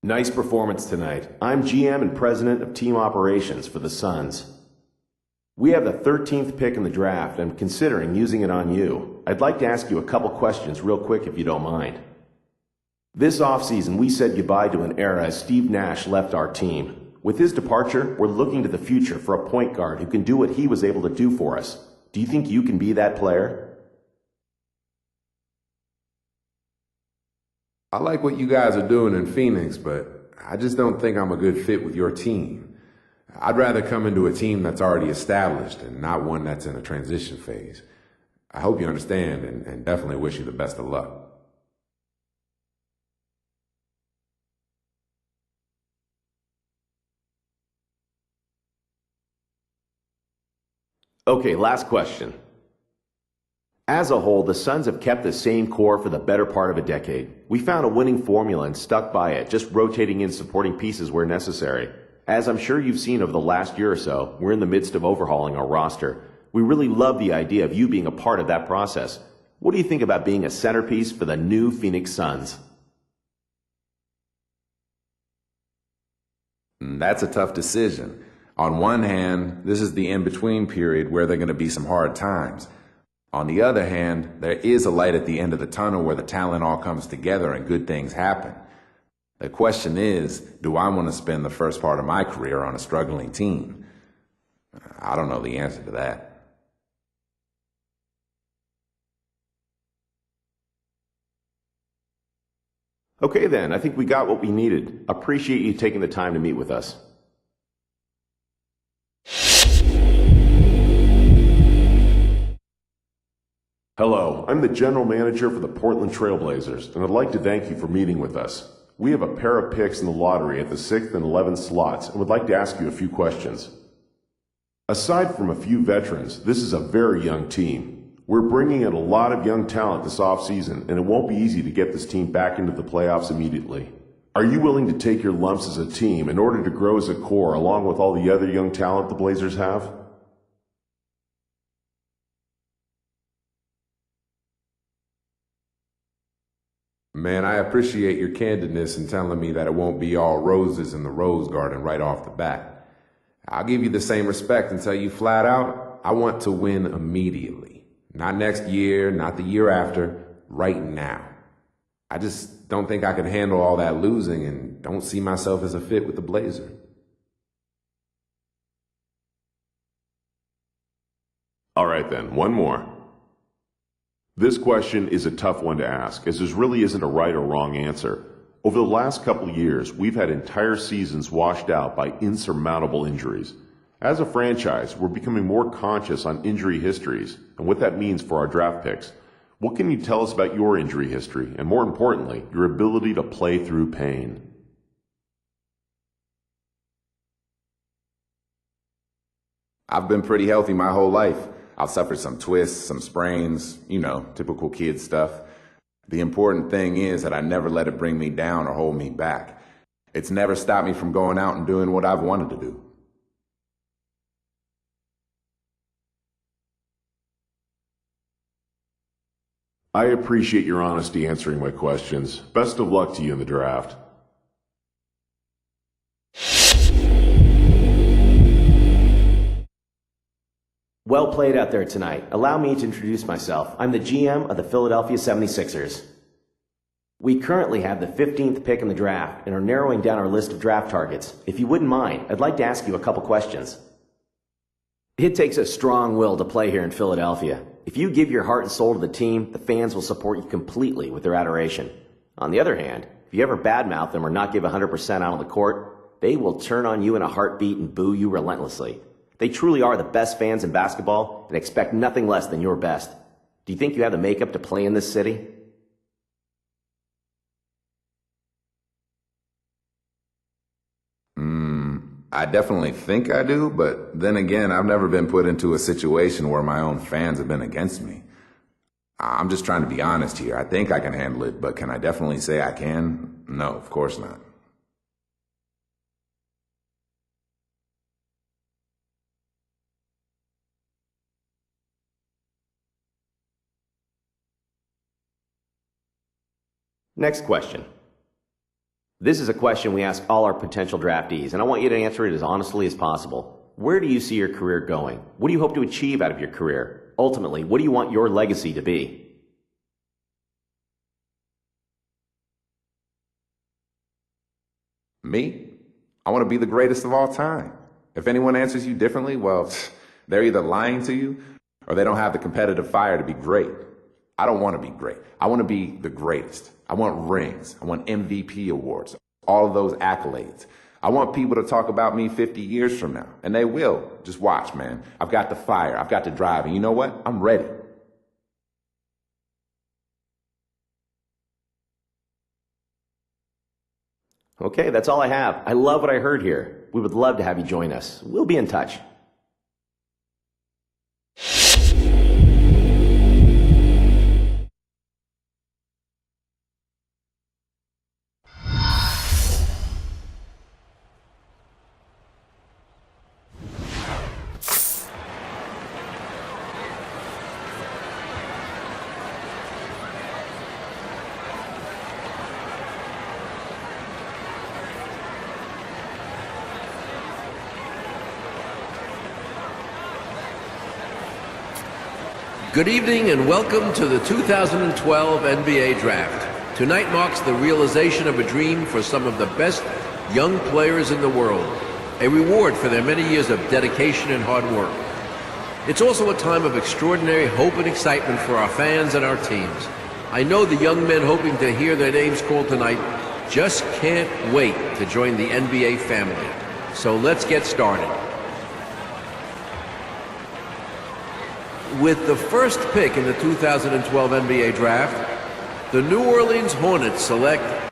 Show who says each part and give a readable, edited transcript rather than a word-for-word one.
Speaker 1: Nice performance tonight. I'm GM and President of Team Operations for the Suns. We have the 13th pick in the draft and I'm considering using it on you. I'd like to ask you a couple questions real quick if you don't mind. This offseason, we said goodbye to an era as Steve Nash left our team. With his departure, we're looking to the future for a point guard who can do what he was able to do for us. Do you think you can be that player?
Speaker 2: I like what you guys are doing in Phoenix, but I just don't think I'm a good fit with your team. I'd rather come into a team that's already established and not one that's in a transition phase. I hope you understand and definitely wish you the best of luck.
Speaker 1: Okay, last question. As a whole, the Suns have kept the same core for the better part of a decade. We found a winning formula and stuck by it, just rotating in supporting pieces where necessary. As I'm sure you've seen over the last year or so, we're in the midst of overhauling our roster. We really love the idea of you being a part of that process. What do you think about being a centerpiece for the new Phoenix Suns?
Speaker 2: That's a tough decision. On one hand, this is the in-between period where there are going to be some hard times. On the other hand, there is a light at the end of the tunnel where the talent all comes together and good things happen. The question is, do I want to spend the first part of my career on a struggling team? I don't know the answer to that.
Speaker 1: Okay then, I think we got what we needed. Appreciate you taking the time to meet with us. Hello, I'm the General Manager for the Portland Trail Blazers, and I'd like to thank you for meeting with us. We have a pair of picks in the lottery at the 6th and 11th slots and would like to ask you a few questions. Aside from a few veterans, this is a very young team. We're bringing in a lot of young talent this offseason, and it won't be easy to get this team back into the playoffs immediately. Are you willing to take your lumps as a team in order to grow as a core along with all the other young talent the Blazers have?
Speaker 2: Man, I appreciate your candidness in telling me that it won't be all roses in the rose garden right off the bat. I'll give you the same respect and tell you flat out, I want to win immediately. Not next year, not the year after, right now. I just don't think I can handle all that losing and don't see myself as a fit with the Blazer.
Speaker 1: All right then, one more. This question is a tough one to ask, as there really isn't a right or wrong answer. Over the last couple of years, we've had entire seasons washed out by insurmountable injuries. As a franchise, we're becoming more conscious on injury histories and what that means for our draft picks. What can you tell us about your injury history and, more importantly, your ability to play through pain?
Speaker 2: I've been pretty healthy my whole life. I've suffered some twists, some sprains, typical kid stuff. The important thing is that I never let it bring me down or hold me back. It's never stopped me from going out and doing what I've wanted to do.
Speaker 1: I appreciate your honesty answering my questions. Best of luck to you in the draft. Well played out there tonight. Allow me to introduce myself. I'm the GM of the Philadelphia 76ers. We currently have the 15th pick in the draft and are narrowing down our list of draft targets. If you wouldn't mind, I'd like to ask you a couple questions. It takes a strong will to play here in Philadelphia. If you give your heart and soul to the team, the fans will support you completely with their adoration. On the other hand, if you ever badmouth them or not give 100% out on the court, they will turn on you in a heartbeat and boo you relentlessly. They truly are the best fans in basketball and expect nothing less than your best. Do you think you have the makeup to play in this city?
Speaker 2: I definitely think I do, but then again, I've never been put into a situation where my own fans have been against me. I'm just trying to be honest here. I think I can handle it, but can I definitely say I can? No, of course not.
Speaker 1: Next question. This is a question we ask all our potential draftees, and I want you to answer it as honestly as possible. Where do you see your career going? What do you hope to achieve out of your career? Ultimately, what do you want your legacy to be?
Speaker 2: Me? I want to be the greatest of all time. If anyone answers you differently, well, they're either lying to you or they don't have the competitive fire to be great. I don't want to be great. I want to be the greatest. I want rings. I want MVP awards, all of those accolades. I want people to talk about me 50 years from now, and they will. Just watch, man. I've got the fire. I've got the drive, and you know what? I'm ready.
Speaker 1: Okay, that's all I have. I love what I heard here. We would love to have you join us. We'll be in touch.
Speaker 3: Good evening and welcome to the 2012 NBA Draft. Tonight marks the realization of a dream for some of the best young players in the world, a reward for their many years of dedication and hard work. It's also a time of extraordinary hope and excitement for our fans and our teams. I know the young men hoping to hear their names called tonight just can't wait to join the NBA family. So let's get started. With the first pick in the 2012 NBA Draft, the New Orleans Hornets select